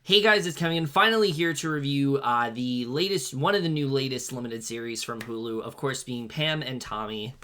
Hey guys, it's Kevin, finally here to review one of the new latest limited series from Hulu, of course being Pam and Tommy.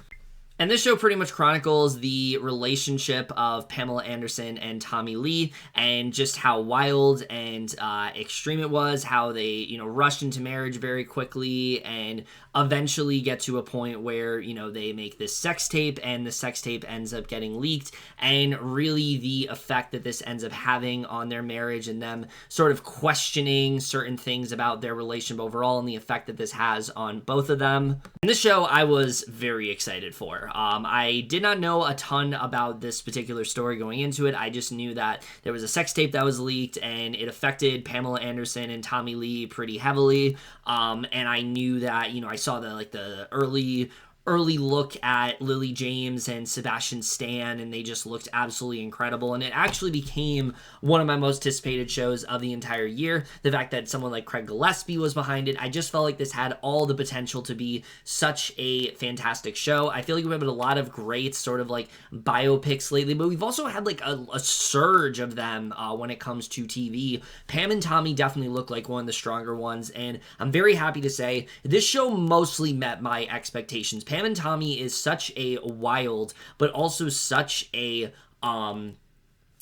And this show pretty much chronicles the relationship of Pamela Anderson and Tommy Lee and just how wild and extreme it was, how they, rushed into marriage very quickly and eventually get to a point where, they make this sex tape and the sex tape ends up getting leaked, and really the effect that this ends up having on their marriage and them sort of questioning certain things about their relationship overall and the effect that this has on both of them. And this show I was very excited for. I did not know a ton about this particular story going into it. I just knew that there was a sex tape that was leaked and it affected Pamela Anderson and Tommy Lee pretty heavily. And I knew that, I saw the early look at Lily James and Sebastian Stan, and they just looked absolutely incredible. And it actually became one of my most anticipated shows of the entire year. The fact that someone like Craig Gillespie was behind it, I just felt like this had all the potential to be such a fantastic show. I feel like we've had a lot of great sort of like biopics lately, but we've also had like a surge of them when it comes to TV. Pam and Tommy definitely look like one of the stronger ones, and I'm very happy to say this show mostly met my expectations. Pam and Tommy is such a wild, but also such a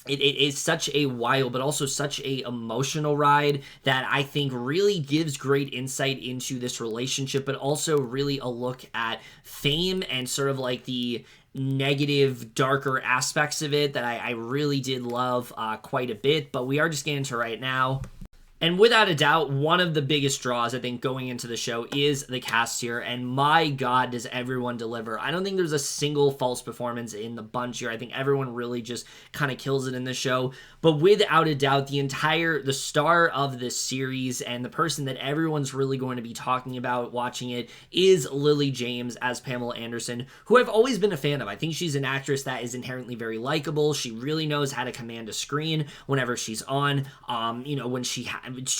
it is such a wild, but also such a emotional ride that I think really gives great insight into this relationship, but also really a look at fame and sort of like the negative, darker aspects of it that I really did love quite a bit. But we are just getting into it right now. And without a doubt, one of the biggest draws, I think, going into the show is the cast here, and my God, does everyone deliver. I don't think there's a single false performance in the bunch here. I think everyone really just kind of kills it in the show. But without a doubt, the star of this series and the person that everyone's really going to be talking about watching it is Lily James as Pamela Anderson, who I've always been a fan of. I think she's an actress that is inherently very likable. She really knows how to command a screen whenever she's on.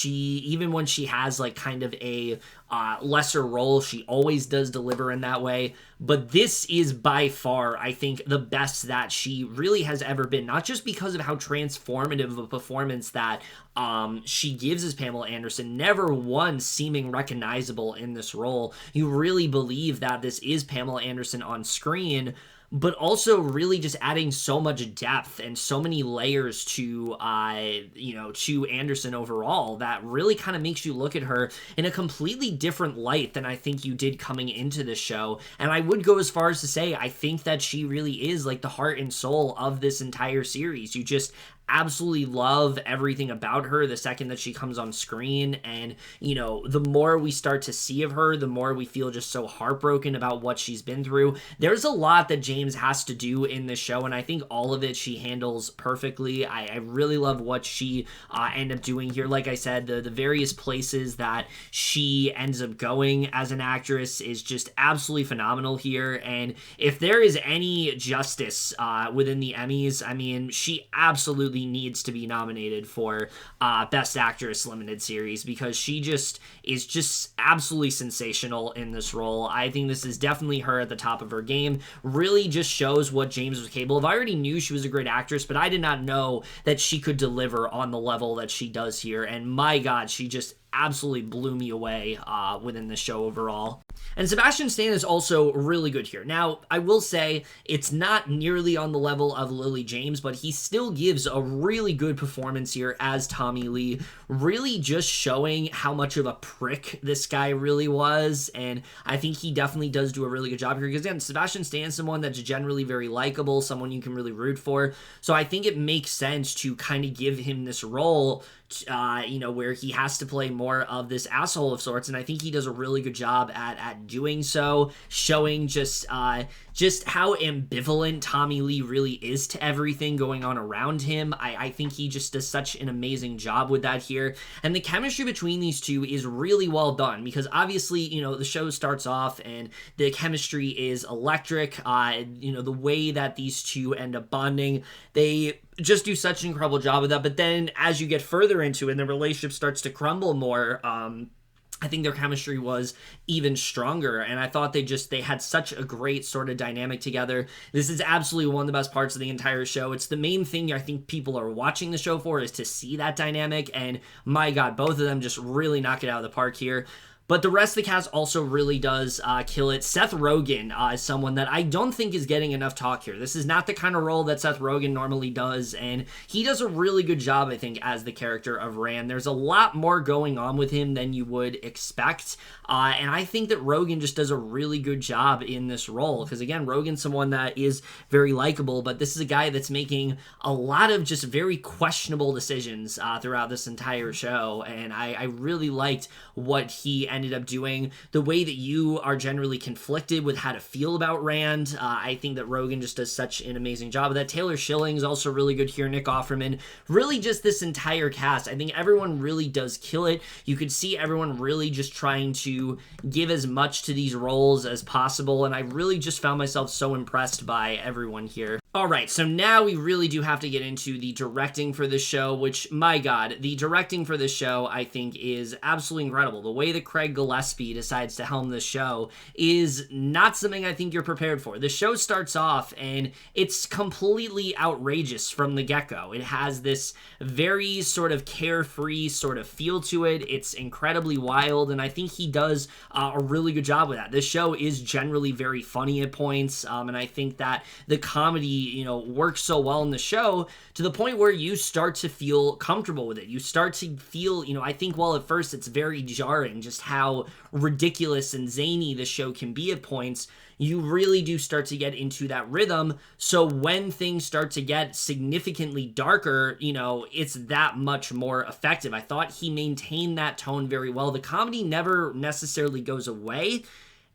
Even when she has like kind of a lesser role, she always does deliver in that way. But this is by far, I think, the best that she really has ever been, not just because of how transformative of a performance that she gives as Pamela Anderson, never once seeming recognizable in this role. You really believe that this is Pamela Anderson on screen, but also really just adding so much depth and so many layers to Anderson overall that really kind of makes you look at her in a completely different light than I think you did coming into this show. And I would go as far as to say, I think that she really is like the heart and soul of this entire series. You just absolutely love everything about her the second that she comes on screen, and the more we start to see of her, the more we feel just so heartbroken about what she's been through. There's a lot that James has to do in this show, and I think all of it she handles perfectly. I really love what she ended up doing here. Like I said, the various places that she ends up going as an actress is just absolutely phenomenal here, and if there is any justice within the Emmys, I mean, she absolutely needs to be nominated for Best Actress Limited Series, because she just is just absolutely sensational in this role. I think this is definitely her at the top of her game. Really just shows what James was capable of. I already knew she was a great actress, but I did not know that she could deliver on the level that she does here, and my God, she just absolutely blew me away within the show overall. And Sebastian Stan is also really good here. Now, I will say it's not nearly on the level of Lily James, but he still gives a really good performance here as Tommy Lee, really just showing how much of a prick this guy really was, and I think he definitely does do a really good job here, because again, Sebastian Stan's someone that's generally very likable, someone you can really root for, so I think it makes sense to kind of give him this role where he has to play more of this asshole of sorts, and I think he does a really good job at doing so, showing just how ambivalent Tommy Lee really is to everything going on around him. I think he just does such an amazing job with that here, and the chemistry between these two is really well done, because obviously, the show starts off and the chemistry is electric. The way that these two end up bonding, they just do such an incredible job of that, but then as you get further into it and the relationship starts to crumble more, I think their chemistry was even stronger, and I thought they had such a great sort of dynamic together. This is absolutely one of the best parts of the entire show. It's the main thing I think people are watching the show for, is to see that dynamic, and my god, both of them just really knock it out of the park here. But the rest of the cast also really does kill it. Seth Rogen is someone that I don't think is getting enough talk here. This is not the kind of role that Seth Rogen normally does, and he does a really good job, I think, as the character of Rand. There's a lot more going on with him than you would expect, and I think that Rogen just does a really good job in this role, because, again, Rogen's someone that is very likable, but this is a guy that's making a lot of just very questionable decisions throughout this entire show, and I really liked what he ended up doing. The way that you are generally conflicted with how to feel about Rand, I think that Rogen just does such an amazing job of that. Taylor Schilling is also really good here. Nick Offerman, really just this entire cast. I think everyone really does kill it. You could see everyone really just trying to give as much to these roles as possible, and I really just found myself so impressed by everyone here. All right, so now we really do have to get into the directing for this show, which, my god, the directing for this show, I think, is absolutely incredible. The way that Craig Gillespie decides to helm this show is not something I think you're prepared for. The show starts off, and it's completely outrageous from the get-go. It has this very sort of carefree sort of feel to it. It's incredibly wild, and I think he does a really good job with that. This show is generally very funny at points, and I think that the comedy, works so well in the show to the point where you start to feel comfortable with it. You start to feel, I think while at first it's very jarring just how ridiculous and zany the show can be at points, you really do start to get into that rhythm. So when things start to get significantly darker, it's that much more effective. I thought he maintained that tone very well. The comedy never necessarily goes away.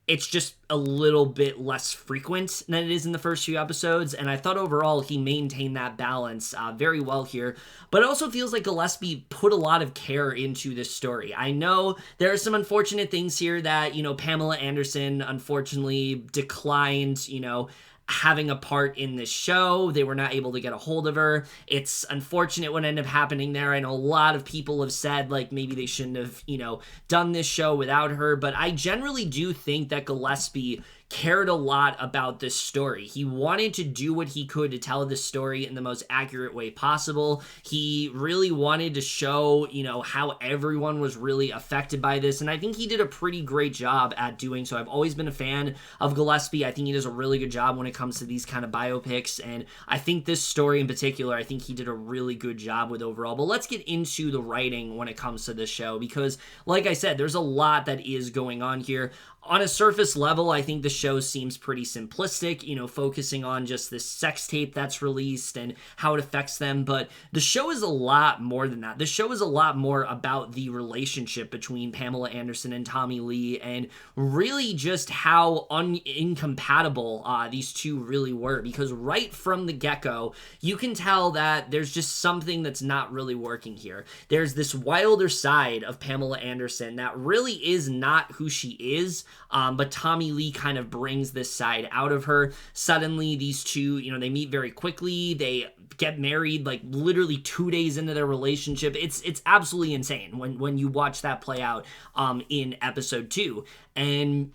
It's just a little bit less frequent than it is in the first few episodes, and I thought overall he maintained that balance very well here. But it also feels like Gillespie put a lot of care into this story. I know there are some unfortunate things here that, Pamela Anderson unfortunately declined, having a part in this show. They were not able to get a hold of her. It's unfortunate what ended up happening there. I know a lot of people have said, like, maybe they shouldn't have, done this show without her, but I generally do think that Gillespie cared a lot about this story. He wanted to do what he could to tell this story in the most accurate way possible. He really wanted to show, how everyone was really affected by this, and I think he did a pretty great job at doing so. I've always been a fan of Gillespie. I think he does a really good job when it comes to these kind of biopics, and I think this story in particular, I think he did a really good job with overall. But let's get into the writing when it comes to this show, because, like I said, there's a lot that is going on here. On a surface level, I think the show seems pretty simplistic, focusing on just this sex tape that's released and how it affects them, but the show is a lot more than that. The show is a lot more about the relationship between Pamela Anderson and Tommy Lee, and really just how incompatible these two really were, because right from the get-go, you can tell that there's just something that's not really working here. There's this wilder side of Pamela Anderson that really is not who she is, but Tommy Lee kind of brings this side out of her. Suddenly, these two, they meet very quickly. They get married like literally 2 days into their relationship. It's absolutely insane when you watch that play out in episode 2. And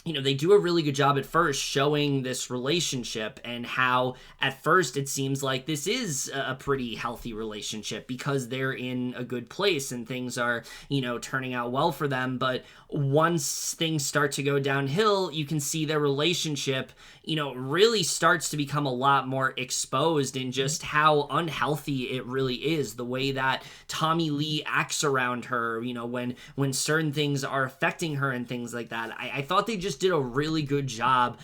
they do a really good job at first showing this relationship and how at first it seems like this is a pretty healthy relationship because they're in a good place and things are, turning out well for them. But once things start to go downhill, you can see their relationship, really starts to become a lot more exposed in just how unhealthy it really is. The way that Tommy Lee acts around her, when certain things are affecting her and things like that. I thought they just did a really good job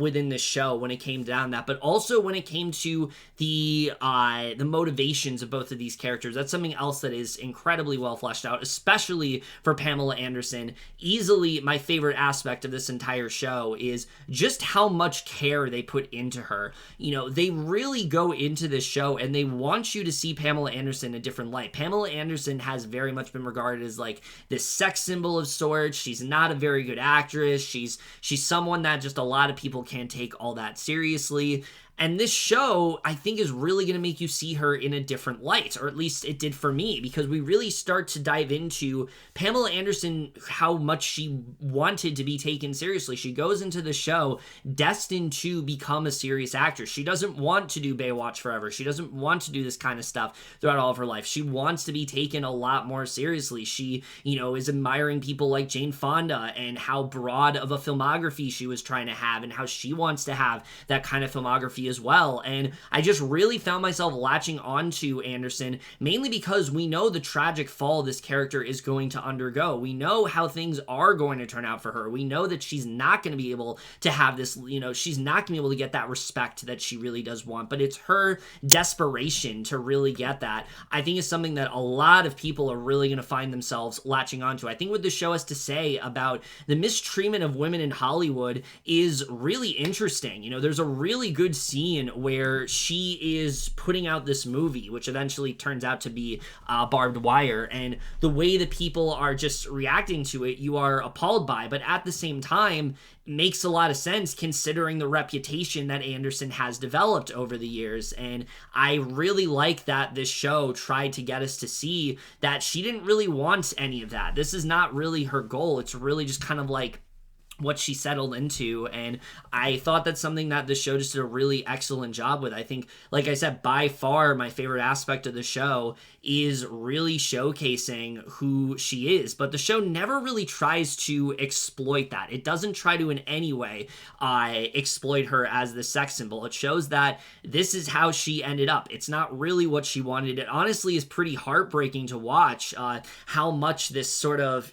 within the show when it came down that, but also when it came to the motivations of both of these characters. That's something else that is incredibly well fleshed out, especially for Pamela Anderson. Easily my favorite aspect of this entire show is just how much care they put into her. They really go into this show and they want you to see Pamela Anderson in a different light. Pamela Anderson has very much been regarded as like this sex symbol of sorts. She's not a very good actress. She's someone that just a lot of people can't take all that seriously. And this show, I think, is really going to make you see her in a different light, or at least it did for me, because we really start to dive into Pamela Anderson, how much she wanted to be taken seriously. She goes into the show destined to become a serious actress. She doesn't want to do Baywatch forever. She doesn't want to do this kind of stuff throughout all of her life. She wants to be taken a lot more seriously. She, is admiring people like Jane Fonda and how broad of a filmography she was trying to have and how she wants to have that kind of filmography as well. And I just really found myself latching onto Anderson, mainly because we know the tragic fall this character is going to undergo. We know how things are going to turn out for her. We know that she's not going to be able to have this, she's not going to be able to get that respect that she really does want, but it's her desperation to really get that, I think, is something that a lot of people are really going to find themselves latching onto. I think what the show has to say about the mistreatment of women in Hollywood is really interesting. There's a really good scene where she is putting out this movie, which eventually turns out to be Barbed Wire, and the way that people are just reacting to it, you are appalled by, but at the same time, makes a lot of sense considering the reputation that Anderson has developed over the years. And I really like that this show tried to get us to see that she didn't really want any of that. This is not really her goal. It's really just kind of like what she settled into, and I thought that's something that the show just did a really excellent job with. I think, like I said, by far my favorite aspect of the show is really showcasing who she is, but the show never really tries to exploit that. It doesn't try to in any way exploit her as the sex symbol. It shows that this is how she ended up. It's not really what she wanted. It honestly is pretty heartbreaking to watch how much this sort of,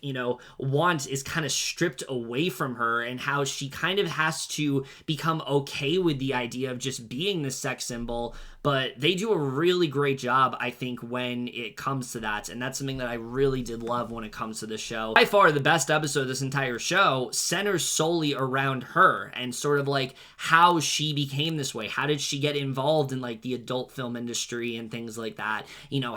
want is kind of stripped away from her, and how she kind of has to become okay with the idea of just being the sex symbol. But they do a really great job, I think, when it comes to that, and that's something that I really did love when it comes to the show. By far, the best episode of this entire show centers solely around her and sort of like how she became this way. How did she get involved in like the adult film industry and things like that?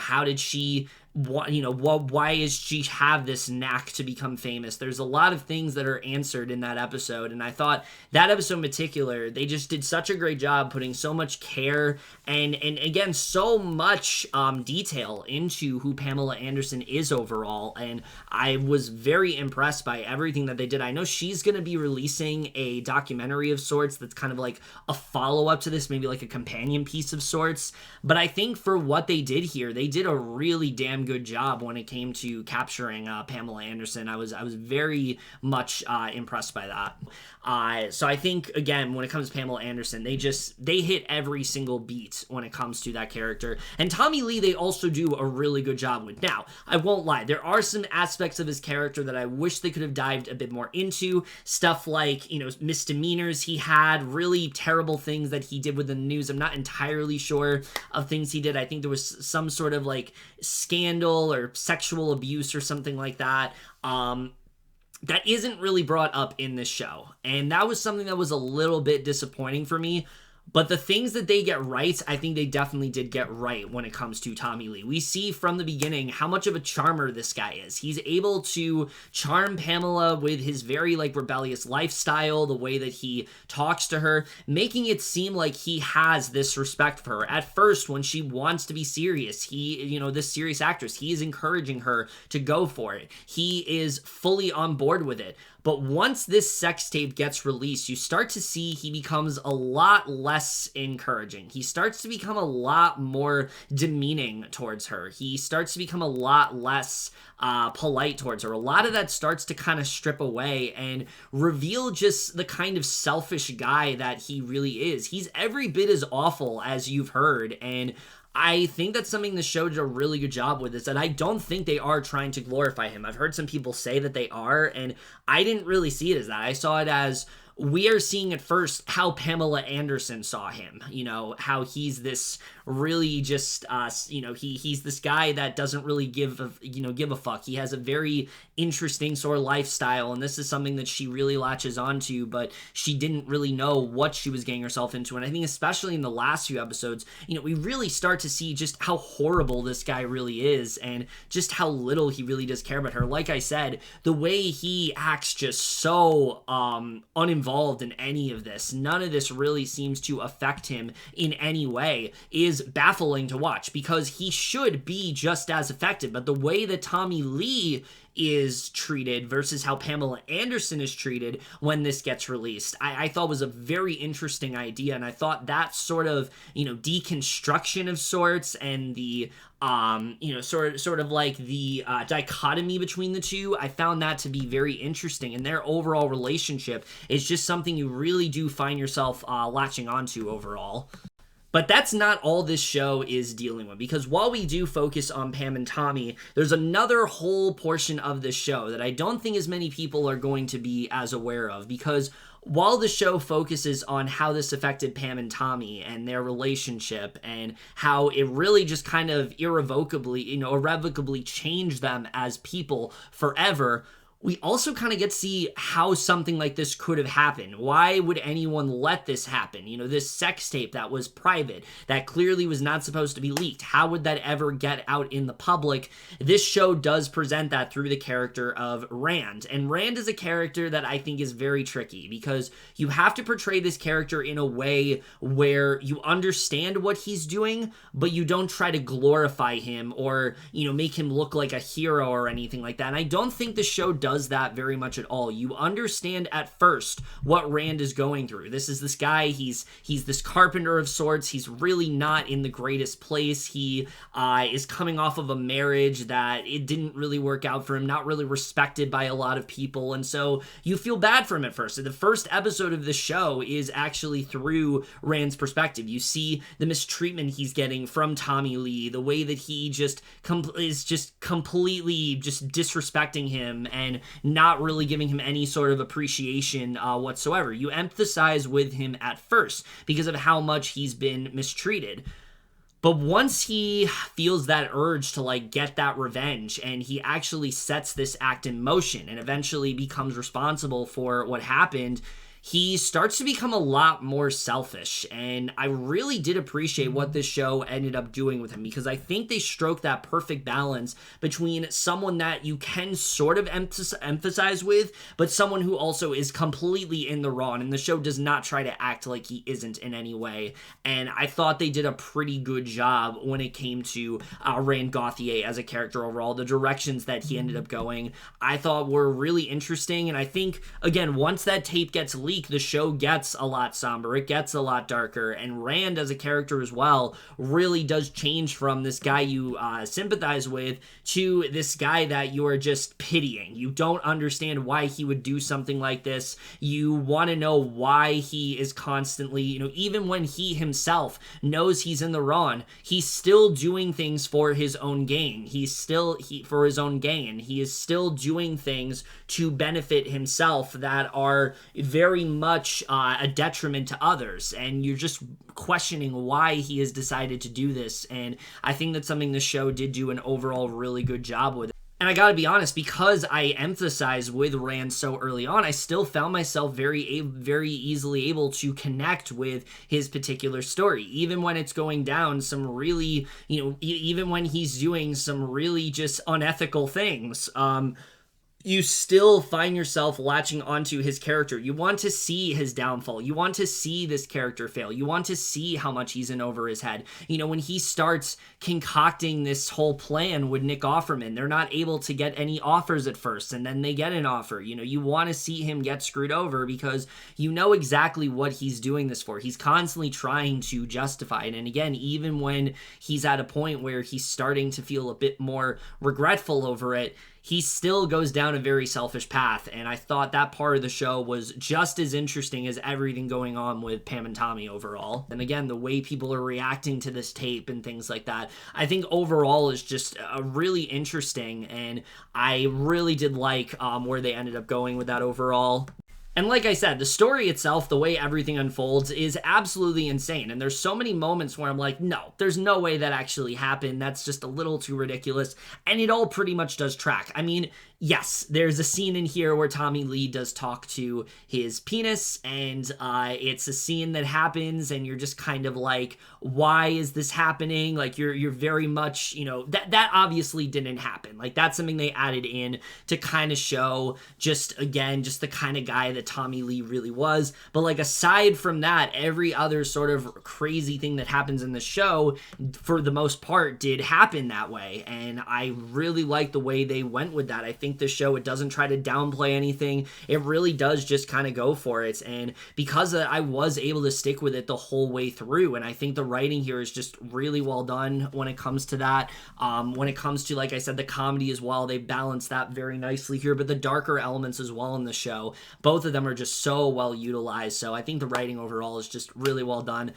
How did she why is she have this knack to become famous? There's a lot of things that are answered in that episode, and I thought that episode in particular, they just did such a great job putting so much care and again, so much detail into who Pamela Anderson is overall, and I was very impressed by everything that they did. I know she's going to be releasing a documentary of sorts that's kind of like a follow-up to this, maybe like a companion piece of sorts, but I think for what they did here, they did a really damn good job when it came to capturing Pamela Anderson. I was very much impressed by that. So I think, again, when it comes to Pamela Anderson, they hit every single beat when it comes to that character. And Tommy Lee, they also do a really good job with. Now, I won't lie, there are some aspects of his character that I wish they could have dived a bit more into. Stuff like, misdemeanors he had, really terrible things that he did with the news. I'm not entirely sure of things he did. I think there was some sort of like scandal or sexual abuse or something like that. That isn't really brought up in this show. And that was something that was a little bit disappointing for me. But the things that they get right, I think they definitely did get right when it comes to Tommy Lee. We see from the beginning how much of a charmer this guy is. He's able to charm Pamela with his very rebellious lifestyle, the way that he talks to her, making it seem like he has this respect for her. At first, when she wants to be serious, this serious actress, he is encouraging her to go for it. He is fully on board with it. But once this sex tape gets released, you start to see he becomes a lot less encouraging. He starts to become a lot more demeaning towards her. He starts to become a lot less polite towards her. A lot of that starts to kind of strip away and reveal just the kind of selfish guy that he really is. He's every bit as awful as you've heard, and I think that's something the show did a really good job with, is that I don't think they are trying to glorify him. I've heard some people say that they are, and I didn't really see it as that. I saw it as, we are seeing at first how Pamela Anderson saw him, how he's this really just, he's this guy that doesn't really give a fuck. He has a very interesting sort of lifestyle, and this is something that she really latches onto, but she didn't really know what she was getting herself into. And I think especially in the last few episodes, we really start to see just how horrible this guy really is, and just how little he really does care about her. Like I said, the way he acts just so uninvolved involved in any of this, none of this really seems to affect him in any way, is baffling to watch, because he should be just as affected. But the way that Tommy Lee is treated versus how Pamela Anderson is treated when this gets released, I thought was a very interesting idea. And I thought that sort of, deconstruction of sorts, and the sort of like the dichotomy between the two, I found that to be very interesting. And their overall relationship is just something you really do find yourself latching onto overall. But that's not all this show is dealing with, because while we do focus on Pam and Tommy, there's another whole portion of this show that I don't think as many people are going to be as aware of, because while the show focuses on how this affected Pam and Tommy and their relationship, and how it really just kind of irrevocably changed them as people forever, we also kind of get to see how something like this could have happened. Why would anyone let this happen? This sex tape that was private, that clearly was not supposed to be leaked. How would that ever get out in the public? This show does present that through the character of Rand. And Rand is a character that I think is very tricky, because you have to portray this character in a way where you understand what he's doing, but you don't try to glorify him or, make him look like a hero or anything like that. And I don't think the show does that very much at all. You understand at first what Rand is going through. This is this guy, he's this carpenter of sorts. He's really not in the greatest place. He is coming off of a marriage that it didn't really work out for him, not really respected by a lot of people, and so you feel bad for him at first. So the first episode of the show is actually through Rand's perspective. You see the mistreatment he's getting from Tommy Lee, the way that he is just completely just disrespecting him and not really giving him any sort of appreciation whatsoever. You empathize with him at first because of how much he's been mistreated. But once he feels that urge to get that revenge, and he actually sets this act in motion and eventually becomes responsible for what happened, he starts to become a lot more selfish. And I really did appreciate what this show ended up doing with him, because I think they struck that perfect balance between someone that you can sort of emphasize with, but someone who also is completely in the wrong, and the show does not try to act like he isn't in any way. And I thought they did a pretty good job when it came to Rand Gauthier as a character overall. The directions that he ended up going, I thought were really interesting. And I think, again, once that tape gets leaked, the show gets a lot somber, it gets a lot darker, and Rand as a character as well really does change from this guy you sympathize with to this guy that you are just pitying. You don't understand why he would do something like this. You want to know why he is constantly, even when he himself knows he's in the wrong, he's still doing things for his own gain. For his own gain. He is still doing things to benefit himself that are very much a detriment to others, and you're just questioning why he has decided to do this. And I think that's something the show did do an overall really good job with. And I gotta be honest, because I emphasized with Rand so early on, I still found myself very easily able to connect with his particular story, even when it's going down some really, even when he's doing some really just unethical things. You still find yourself latching onto his character. You want to see his downfall. You want to see this character fail. You want to see how much he's in over his head. When he starts concocting this whole plan with Nick Offerman, they're not able to get any offers at first, and then they get an offer. You want to see him get screwed over, because you know exactly what he's doing this for. He's constantly trying to justify it. And again, even when he's at a point where he's starting to feel a bit more regretful over it, he still goes down a very selfish path. And I thought that part of the show was just as interesting as everything going on with Pam and Tommy overall. And again, the way people are reacting to this tape and things like that, I think overall is just really interesting. And I really did like where they ended up going with that overall. And like I said, the story itself, the way everything unfolds, is absolutely insane. And there's so many moments where I'm like, no, there's no way that actually happened. That's just a little too ridiculous. And it all pretty much does track. I mean, Yes, there's a scene in here where Tommy Lee does talk to his penis, and it's a scene that happens, and you're just kind of like, why is this happening? Like, you're very much, that obviously didn't happen. Like, that's something they added in to kind of show just, again, just the kind of guy that Tommy Lee really was. But, like, aside from that, every other sort of crazy thing that happens in the show, for the most part, did happen that way, and I really like the way they went with that. I think the show, it doesn't try to downplay anything. It really does just kind of go for it, and because of that, I was able to stick with it the whole way through, and I think the writing here is just really well done when it comes to that. When it comes to, like I said, the comedy as well, they balance that very nicely here, but the darker elements as well in the show, both of them are just so well utilized, so I think the writing overall is just really well done.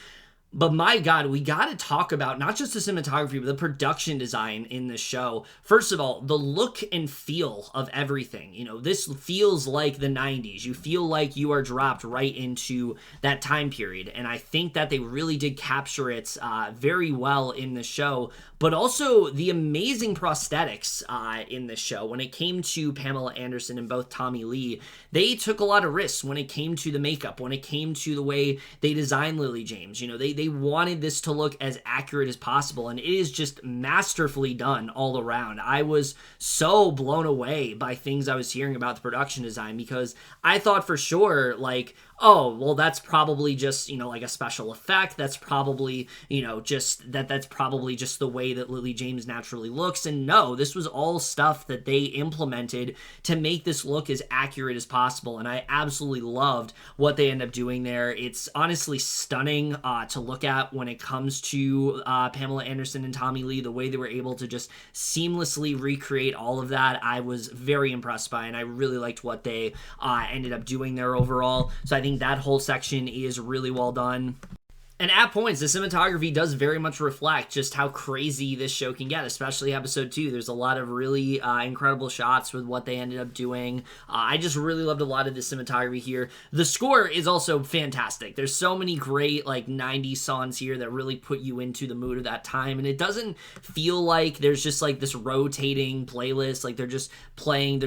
But my God, we got to talk about not just the cinematography, but the production design in this show. First of all, the look and feel of everything. This feels like the 90s. You feel like you are dropped right into that time period. And I think that they really did capture it very well in the show. But also the amazing prosthetics in this show. When it came to Pamela Anderson and both Tommy Lee, they took a lot of risks when it came to the makeup, when it came to the way they designed Lily James. They wanted this to look as accurate as possible, and it is just masterfully done all around. I was so blown away by things I was hearing about the production design, because I thought for sure, like, oh, well, that's probably just, like a special effect. That's probably, that's probably just the way that Lily James naturally looks. And no, this was all stuff that they implemented to make this look as accurate as possible. And I absolutely loved what they end up doing there. It's honestly stunning to look at when it comes to Pamela Anderson and Tommy Lee, the way they were able to just seamlessly recreate all of that. I was very impressed by, and I really liked what they ended up doing there overall. So I think that whole section is really well done. And at points, the cinematography does very much reflect just how crazy this show can get, especially episode 2. There's a lot of really incredible shots with what they ended up doing. I just really loved a lot of the cinematography here. The score is also fantastic. There's so many great 90s songs here that really put you into the mood of that time, and it doesn't feel like there's just this rotating playlist. Like they're just playing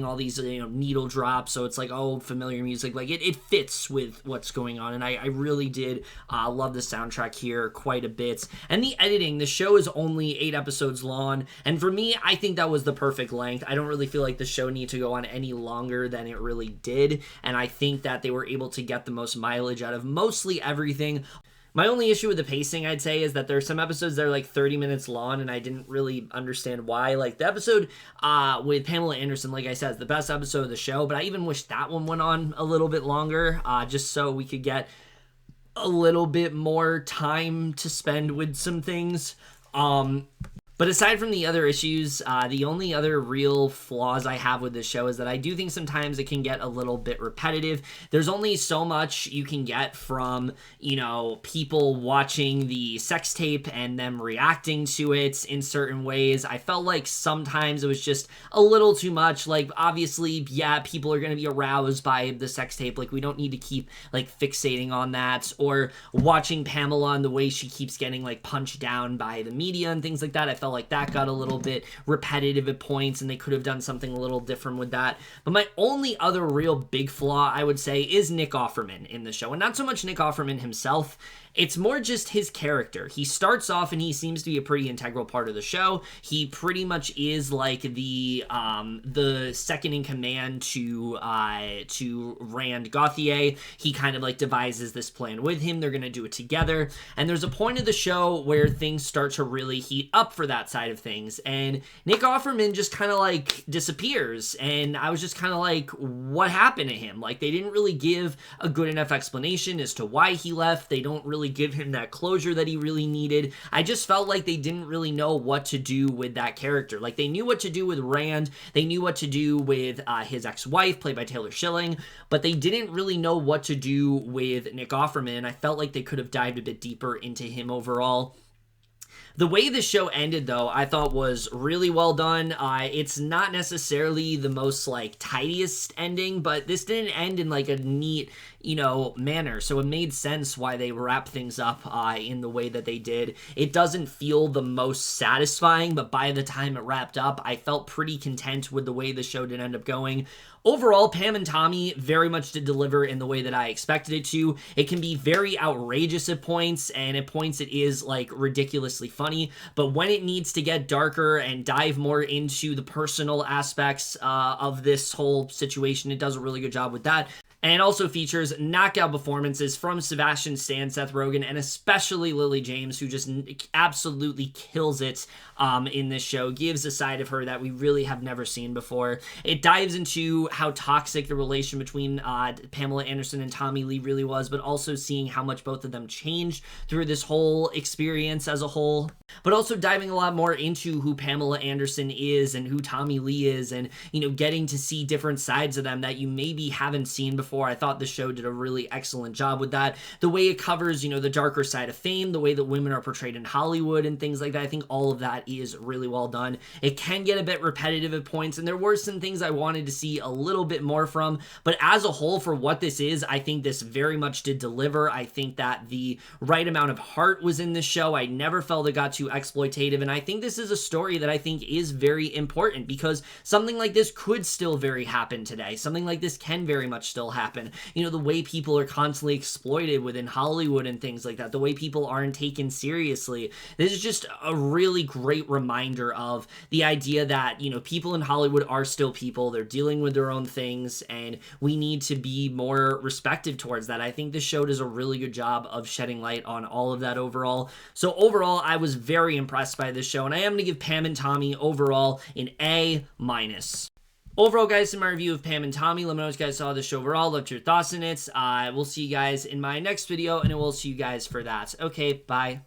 all these needle drops, so it's familiar music. Like it fits with what's going on, and I really did love the soundtrack here quite a bit. And the editing, the show is only 8 episodes long, and for me, I think that was the perfect length. I don't really feel like the show needed to go on any longer than it really did, and I think that they were able to get the most mileage out of mostly everything. My only issue with the pacing, I'd say, is that there are some episodes that are 30 minutes long, and I didn't really understand why. The episode with Pamela Anderson, like I said, is the best episode of the show, but I even wish that one went on a little bit longer, just so we could get a little bit more time to spend with some things. But aside from the other issues, the only other real flaws I have with this show is that I do think sometimes it can get a little bit repetitive. There's only so much you can get from, people watching the sex tape and them reacting to it in certain ways. I felt like sometimes it was just a little too much. Obviously, yeah, people are going to be aroused by the sex tape. We don't need to keep, fixating on that. Or watching Pamela and the way she keeps getting, punched down by the media and things like that. I felt like that got a little bit repetitive at points, and they could have done something a little different with that. But my only other real big flaw, I would say, is Nick Offerman in the show. And not so much Nick Offerman himself. It's more just his character. He starts off and he seems to be a pretty integral part of the show. He pretty much is the second in command to Rand Gauthier. He kind of devises this plan with him. They're going to do it together. And there's a point of the show where things start to really heat up for that side of things. And Nick Offerman just kind of disappears. And I was just kind of what happened to him? They didn't really give a good enough explanation as to why he left. They don't really give him that closure that he really needed. I just felt like they didn't really know what to do with that character. They knew what to do with Rand, they knew what to do with his ex-wife, played by Taylor Schilling, but they didn't really know what to do with Nick Offerman. I felt like they could have dived a bit deeper into him overall. The way the show ended, though, I thought was really well done. It's not necessarily the most, tidiest ending, but this didn't end in, a neat, manner. So it made sense why they wrap things up in the way that they did. It doesn't feel the most satisfying, but by the time it wrapped up, I felt pretty content with the way the show did end up going. Overall, Pam and Tommy very much did deliver in the way that I expected it to. It can be very outrageous at points, and at points it is like ridiculously funny, but when it needs to get darker and dive more into the personal aspects of this whole situation, it does a really good job with that. And it also features knockout performances from Sebastian Stan, Seth Rogen, and especially Lily James, who just absolutely kills it in this show, gives a side of her that we really have never seen before. It dives into how toxic the relation between Pamela Anderson and Tommy Lee really was, but also seeing how much both of them changed through this whole experience as a whole. But also diving a lot more into who Pamela Anderson is and who Tommy Lee is, and, getting to see different sides of them that you maybe haven't seen before. I thought the show did a really excellent job with that. The way it covers, the darker side of fame, the way that women are portrayed in Hollywood and things like that, I think all of that is really well done. It can get a bit repetitive at points, and there were some things I wanted to see a little bit more from, but as a whole, for what this is, I think this very much did deliver. I think that the right amount of heart was in this show. I never felt it got too exploitative, and I think this is a story that I think is very important, because something like this could still very happen today. Something like this can very much still happen. The way people are constantly exploited within Hollywood and things like that, the way people aren't taken seriously. This is just a really great reminder of the idea that, people in Hollywood are still people. They're dealing with their own things, and we need to be more respectful towards that. I think this show does a really good job of shedding light on all of that overall. So overall, I was very impressed by this show, and I am going to give Pam and Tommy overall an A-. Overall, guys, in my review of Pam and Tommy, let me know what you guys saw of the show overall. Love your thoughts on it. We'll see you guys in my next video, and I will see you guys for that. Okay, bye.